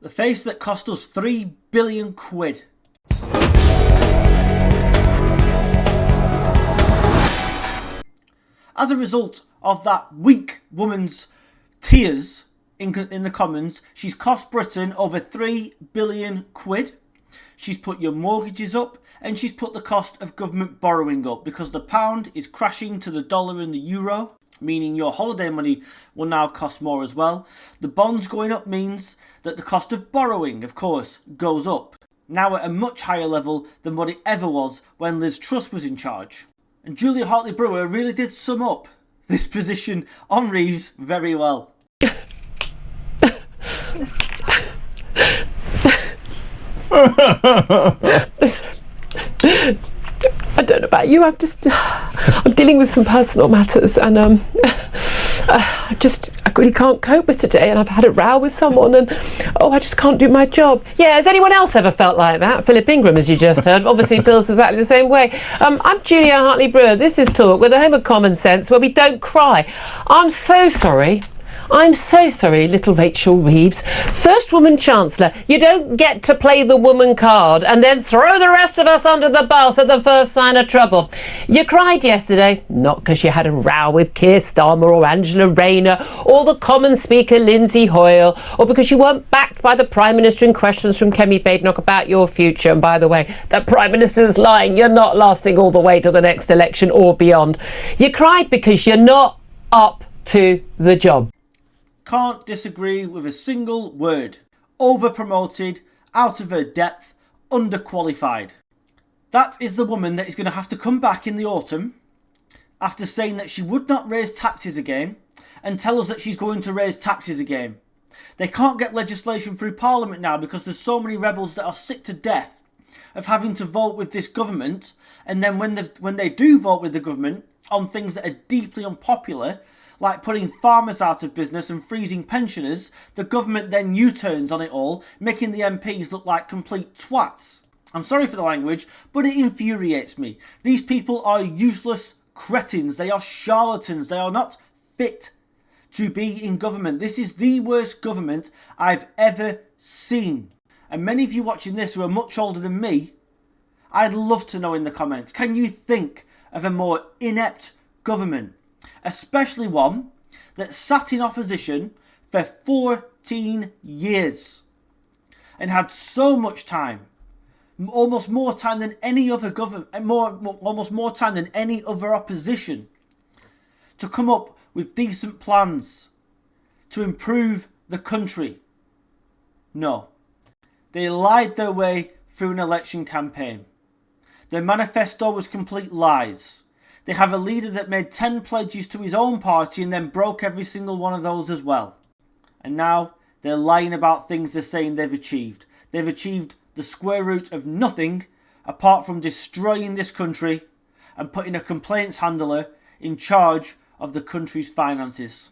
The face that cost us 3 billion quid. As a result of that weak woman's tears in the Commons, she's cost Britain over 3 billion quid. She's put your mortgages up and she's put the cost of government borrowing up because the pound is crashing to the dollar and the euro, meaning your holiday money will now cost more as well. The bonds going up means that the cost of borrowing, of course, goes up, now at a much higher level than what it ever was when Liz Truss was in charge. And Julia Hartley-Brewer really did sum up this position on Reeves very well. I don't know about you, I'm dealing with some personal matters and I really can't cope with today, and I've had a row with someone and I just can't do my job. Yeah, has anyone else ever felt like that? Philip Ingram, as you just heard, obviously feels exactly the same way. I'm Julia Hartley-Brewer. This is Talk, with a home of common sense where we don't cry. I'm so sorry, little Rachel Reeves. First woman Chancellor, you don't get to play the woman card and then throw the rest of us under the bus at the first sign of trouble. You cried yesterday, not because you had a row with Keir Starmer or Angela Rayner or the Commons Speaker Lindsay Hoyle, or because you weren't backed by the Prime Minister in questions from Kemi Badenoch about your future. And by the way, that Prime Minister's lying. You're not lasting all the way to the next election or beyond. You cried because you're not up to the job. Can't disagree with a single word. Over-promoted, out of her depth, underqualified. That is the woman that is going to have to come back in the autumn after saying that she would not raise taxes again and tell us that she's going to raise taxes again. They can't get legislation through Parliament now because there's so many rebels that are sick to death of having to vote with this government, and then when they do vote with the government on things that are deeply unpopular, like putting farmers out of business and freezing pensioners, the government then U-turns on it all, making the MPs look like complete twats. I'm sorry for the language, but it infuriates me. These people are useless cretins. They are charlatans. They are not fit to be in government. This is the worst government I've ever seen. And many of you watching this who are much older than me, I'd love to know in the comments, can you think of a more inept government? Especially one that sat in opposition for 14 years and had so much time, almost more time than any other government, almost more time than any other opposition, to come up with decent plans to improve the country. No, they lied their way through an election campaign. Their manifesto was complete lies. They have a leader that made 10 pledges to his own party and then broke every single one of those as well. And now they're lying about things they're saying they've achieved. They've achieved the square root of nothing apart from destroying this country and putting a complaints handler in charge of the country's finances.